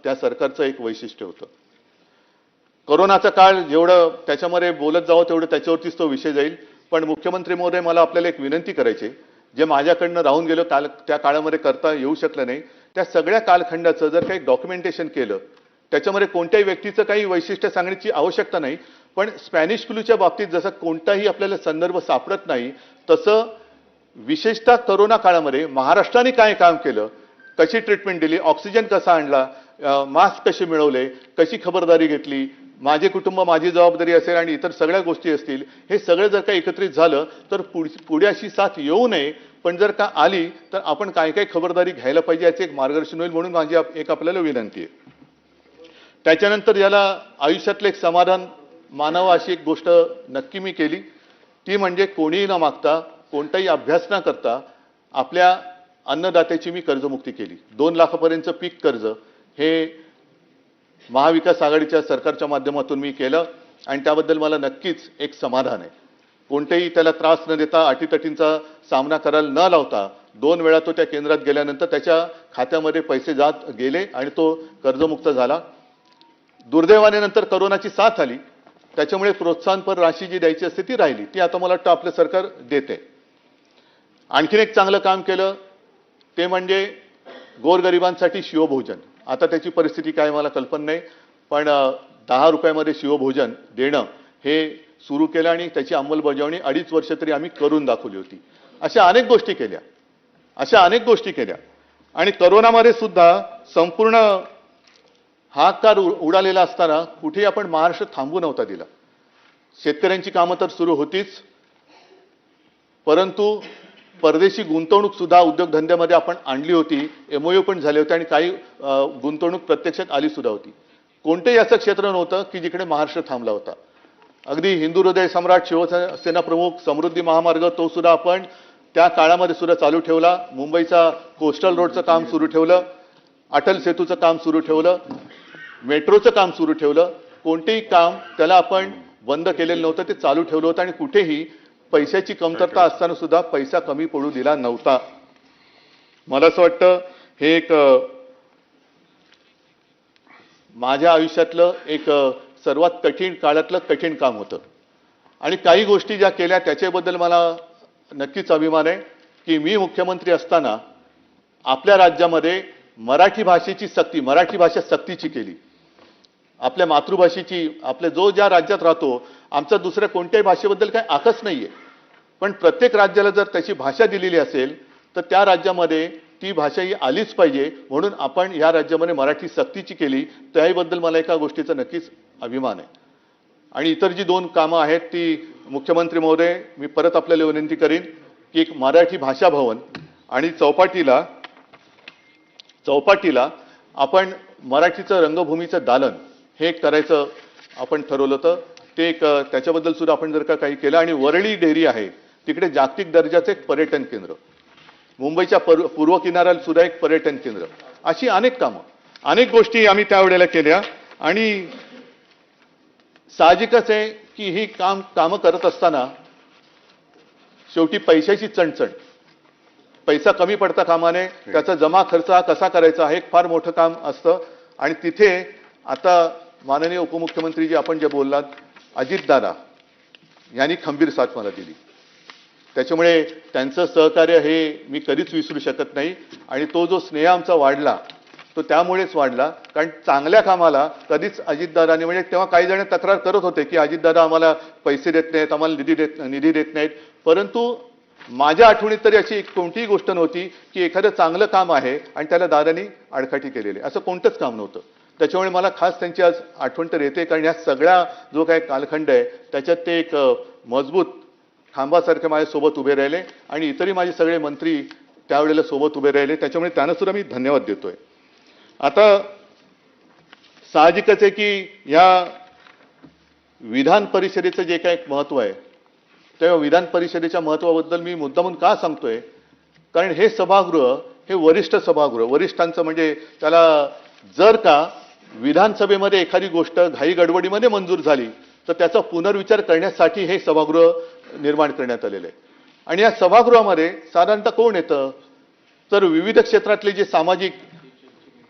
त्या सरकारचं एक वैशिष्ट्य होतं. कोरोनाचा काळ जेवढं त्याच्यामध्ये बोलत जावं तेवढं त्याच्यावरतीच तो विषय जाईल. पण मुख्यमंत्री महोदय, मला आपल्याला एक विनंती करायची, जे माझ्याकडनं राहून गेलं त्या काळामध्ये करता येऊ शकलं नाही, त्या सगळ्या कालखंडाचं जर काही डॉक्युमेंटेशन केलं, त्याच्यामध्ये कोणत्याही व्यक्तीचं काही वैशिष्ट्य सांगण्याची आवश्यकता नाही, पण स्पॅनिश फ्लूच्या बाबतीत जसं कोणताही आपल्याला संदर्भ सापडत नाही, तसं विशेषतः कोरोना काळामध्ये महाराष्ट्राने काय काम केलं, कशी ट्रीटमेंट दिली, ऑक्सिजन कसा आणला, मास्क कसे मिळवले, कशी खबरदारी घेतली, माझे कुटुंब माझी जबाबदारी असेल आणि इतर सगळ्या गोष्टी असतील, हे सगळं जर का एकत्रित झालं तर पुढे अशी साथ येऊ नये, पण जर का आली तर आपण काय काय खबरदारी घ्यायला पाहिजे याचे एक मार्गदर्शन होईल, म्हणून माझी एक आपल्याला विनंती आहे. त्याच्यानंतर याला आयुष्यातलं एक समाधान मानावं अशी एक गोष्ट नक्की मी केली, ती म्हणजे कोणीही न मागता, कोणताही अभ्यास न करता आपल्या अन्नदात्याची मी कर्जमुक्ती केली. 2 लाखापर्यंतचं पीक कर्ज हे महाविकास आघाडीच्या सरकारच्या माध्यमातून मी केलं आणि त्याबद्दल मला नक्कीच एक समाधान आहे. कोणतेही त्याला त्रास न देता, अटीतटींचा सामना करायला न लावता 2 वेळा तो त्या केंद्रात गेल्यानंतर त्याच्या खात्यामध्ये पैसे जात गेले आणि तो कर्जमुक्त झाला. दुर्दैवाने नंतर कोरोनाची साथ आली, त्याच्यामुळे प्रोत्साहनपर राशी जी द्यायची असते ती राहिली, ती आता मला वाटतं आपलं सरकार देते. आणखीन एक चांगलं काम केलं ते म्हणजे गोरगरिबांसाठी शिवभोजन. आता त्याची परिस्थिती काय मला कल्पना नाही, पण 10 रुपयामध्ये शिवभोजन देणं हे सुरू केलं आणि त्याची अंमलबजावणी 2.5 वर्ष तरी आम्ही करून दाखवली होती. अशा अनेक गोष्टी केल्या आणि कोरोनामध्ये सुद्धा संपूर्ण हाहाकार उडालेला असताना कुठेही आपण महाराष्ट्र थांबू नव्हता दिला. शेतकऱ्यांची कामं तर सुरू होतीच, परंतु परदेशी गुंतवणूक सुद्धा उद्योगधंद्यामध्ये आपण आणली होती, MOU पण झाले होते आणि काही गुंतवणूक प्रत्यक्षात आली सुद्धा होती. कोणतेही असं क्षेत्र नव्हतं की जिकडे महाराष्ट्र थांबला होता. अगदी हिंदू हृदय सम्राट शिवसेना प्रमुख समृद्धी महामार्ग तो सुद्धा आपण त्या काळामध्ये सुद्धा चालू ठेवला. मुंबईचा कोस्टल रोडचं काम सुरू ठेवलं, अटल सेतूचं काम सुरू ठेवलं, मेट्रोचं काम सुरू ठेवलं. कोणतेही काम त्याला आपण बंद केलेलं नव्हतं, ते चालू ठेवलं होतं आणि कुठेही पैशाची कमतरता असताना सुद्धा पैसा कमी पडू दिला नव्हता. मला असं वाटतं हे एक माझ्या आयुष्यातलं एक सर्वात कठीण काळातलं कठीण काम होतं आणि काही गोष्टी ज्या केल्या त्याच्याबद्दल मला नक्कीच अभिमान आहे की मी मुख्यमंत्री असताना आपल्या राज्यामध्ये मराठी भाषेची सक्ती, मराठी भाषा सक्तीची केली. आपल्या मातृभाषेची, आपल्या ज्या राज्यात राहतो, आमचा दुसऱ्या कोणत्याही भाषेबद्दल काही आकस नाहीये, पण प्रत्येक राज्याला जर त्याची भाषा दिलेली असेल तर त्या राज्यामध्ये ती भाषा ही आलीच पाहिजे, म्हणून आपण या राज्यामध्ये मराठी सक्तीची केली. त्याबद्दल मला एका गोष्टीचा नक्कीच अभिमान आहे. आणि इतर जी 2 कामं आहेत ती मुख्यमंत्री महोदय, मी परत आपल्याला विनंती करीन की एक मराठी भाषा भवन आणि चौपाटीला आपण मराठीचं रंगभूमीचं दालन हे करायचं आपण ठरवलं होतं. ते एक त्याच्याबद्दल सुद्धा आपण जर का काही केलं. आणि वरळी डेअरी आहे तिकडे जागतिक दर्जाचं एक पर्यटन केंद्र, मुंबईच्या पूर्व किनाऱ्याला सुद्धा एक पर्यटन केंद्र, अशी अनेक कामं, अनेक गोष्टी आम्ही त्यावेळेला केल्या. आणि साहजिकच आहे की ही कामं करत असताना शेवटी पैशाची चणचण, पैसा कमी पडता कामा नये, त्याचा जमा खर्च हा कसा करायचा हे एक फार मोठं काम असतं. आणि तिथे आता माननीय उपमुख्यमंत्री जी आपण जे बोललात, अजितदादा यांनी खंबीर साथ मला दिली. त्याच्यामुळे त्यांचं सहकार्य हे मी कधीच विसरू शकत नाही. आणि तो जो स्नेह आमचा वाढला तो त्यामुळेच वाढला कारण चांगल्या कामाला कधीच अजितदादांनी, म्हणजे तेव्हा काही जण तक्रार करत होते की अजितदादा आम्हाला पैसे देत नाहीत, आम्हाला निधी देत नाहीत, परंतु माझ्या आठवणीत तरी अशी कोणतीही गोष्ट नव्हती की एखादं चांगलं काम आहे आणि त्याला दादांनी आडकाठी केलेली, असं कोणतंच काम नव्हतं. त्याच्यामुळे मला खास त्यांची आज आठवण तर येते, कारण या सगळ्या जो काही कालखंड आहे त्याच्यात ते एक मजबूत खांबासारखे माझ्यासोबत उभे राहिले आणि इतरही माझे सगळे मंत्री त्यावेळेला सोबत उभे राहिले. त्याच्यामुळे त्यांना सुद्धा मी धन्यवाद देतोय. आता साहजिकच आहे की या विधान परिषदेचं जे काही महत्त्व आहे, त्या विधान परिषदेच्या महत्त्वाबद्दल मी मुद्दामून का सांगतोय, कारण हे सभागृह हे वरिष्ठ सभागृह, वरिष्ठांचं म्हणजे त्याला जर का विधानसभेमध्ये एखादी गोष्ट घाई गडबडीमध्ये मंजूर झाली तर त्याचा पुनर्विचार करण्यासाठी हे सभागृह निर्माण करण्यात आलेलं आहे. आणि या सभागृहामध्ये साधारणतः कोण येतं तर विविध क्षेत्रातले जे सामाजिक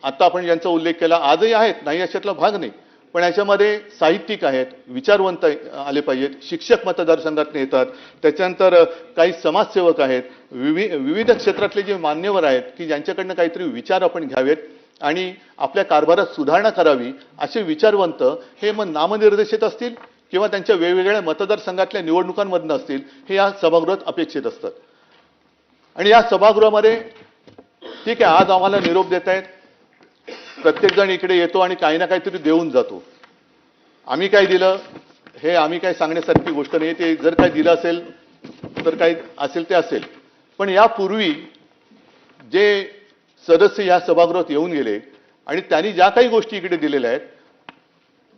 आता आपण ज्यांचा उल्लेख केला आजही आहेत, नाही याच्यातला भाग नाही, पण याच्यामध्ये साहित्यिक आहेत, विचारवंत आले पाहिजेत, शिक्षक मतदारसंघातून येतात, त्याच्यानंतर काही समाजसेवक आहेत, विविध क्षेत्रातले जे मान्यवर आहेत की ज्यांच्याकडनं काहीतरी विचार आपण घ्यावेत आणि आपल्या कारभारात सुधारणा करावी, असे विचारवंत हे मग नामनिर्देशित असतील किंवा त्यांच्या वेगवेगळ्या मतदारसंघातल्या निवडणुकांमधून असतील, हे या सभागृहात अपेक्षित असतात. आणि या सभागृहामध्ये ठीक आहे, आज आम्हाला निरोप देत आहेत, प्रत्येक जण इकडे येतो आणि काही ना काहीतरी देऊन जातो. आम्ही काय दिलं हे आम्ही काय सांगण्यासारखी गोष्ट नाही, ते जर काय दिलं असेल तर काय असेल ते असेल. पण यापूर्वी जे सदस्य या सभागृहात येऊन गेले आणि त्यांनी ज्या काही गोष्टी इकडे दिलेल्या आहेत,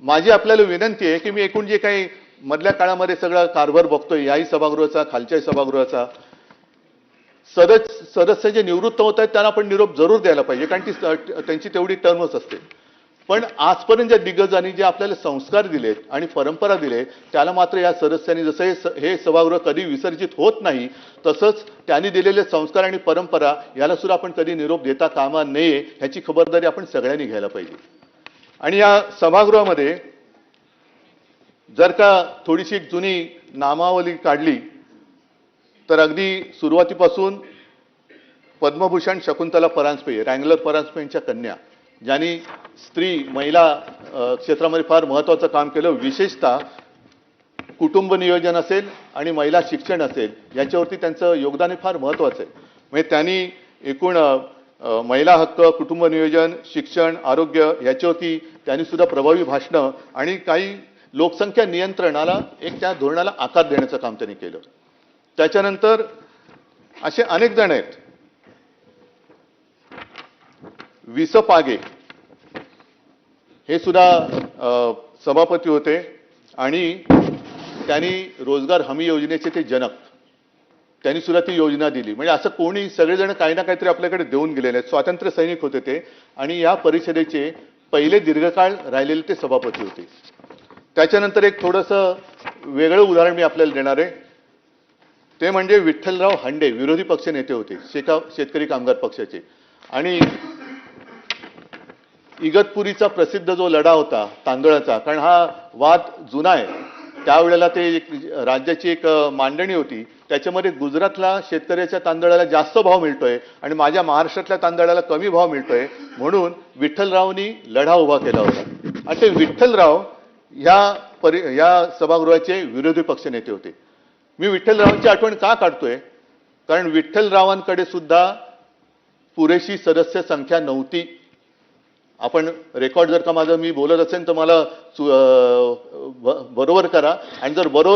माझी आपल्याला विनंती आहे की मी एकूण जे काही मधल्या काळामध्ये सगळा कारभार बघतोय, याही सभागृहाचा, खालच्याही सभागृहाचा, सदस्य जे निवृत्त होत आहेत त्यांना आपण निरोप जरूर द्यायला पाहिजे, कारण ती त्यांची तेवढी टर्मच असते. पण आजपर्यंत ज्या दिग्गजांनी जे आपल्याला संस्कार दिलेत आणि परंपरा दिले, त्याला मात्र या सदस्यांनी, जसं हे सभागृह कधी विसर्जित होत नाही, तसंच त्यांनी दिलेले संस्कार आणि परंपरा याला सुद्धा आपण कधी निरोप देता कामा नये, ह्याची खबरदारी आपण सगळ्यांनी घ्यायला पाहिजे. आणि या सभागृहामध्ये जर का थोडीशी एक जुनी नामावली काढली तर अगदी सुरुवातीपासून पद्मभूषण शकुंतला परांजपे, रँगलर परांजपे यांच्या कन्या, ज्यांनी स्त्री महिला क्षेत्रामध्ये फार महत्त्वाचं काम केलं, विशेषतः कुटुंब नियोजन असेल आणि महिला शिक्षण असेल, याच्यावरती त्यांचं योगदान फार महत्त्वाचं आहे. म्हणजे त्यांनी एकूण महिला हक्क, कुटुंब नियोजन, शिक्षण, आरोग्य याच्यावरती त्यांनी सुद्धा प्रभावी भाषणं आणि काही लोकसंख्या नियंत्रणाला त्या धोरणाला आकार देण्याचं काम त्यांनी केलं. त्याच्यानंतर असे अनेक जण आहेत. विस पागे हे सुद्धा सभापती होते आणि त्यांनी रोजगार हमी योजनेचे ते जनक, त्यांनी सुद्धा ती योजना दिली. म्हणजे असं कोणी, सगळेजण काही ना काहीतरी आपल्याकडे देऊन गेलेले आहेत. स्वातंत्र्य सैनिक होते ते आणि या परिषदेचे पहिले दीर्घकाळ राहिलेले ते सभापती होते. त्याच्यानंतर एक थोडंसं वेगळं उदाहरण मी आपल्याला देणार आहे, ते म्हणजे विठ्ठलराव हांडे, विरोधी पक्ष नेते होते, शेतकरी कामगार पक्षाचे. आणि इगतपुरीचा प्रसिद्ध जो लढा होता तांदळाचा, कारण हा वाद जुना आहे, त्यावेळेला ते राज्याची एक मांडणी होती, त्याच्यामध्ये गुजरातला शेतकऱ्याच्या तांदळाला जास्त भाव मिळतोय आणि माझ्या महाराष्ट्रातल्या तांदळाला कमी भाव मिळतोय, म्हणून विठ्ठलरावनी लढा उभा केला होता. आणि ते विठ्ठलराव या सभागृहाचे विरोधी पक्ष नेते होते. मी विठ्ठलरावांची आठवण का काढतोय, कारण विठ्ठलरावांकडे सुद्धा पुरेशी सदस्य संख्या नव्हती. आपण रेकॉर्ड जर का माझं मी बोलत असेल तर मला बरोबर करा, आणि जर बरोबर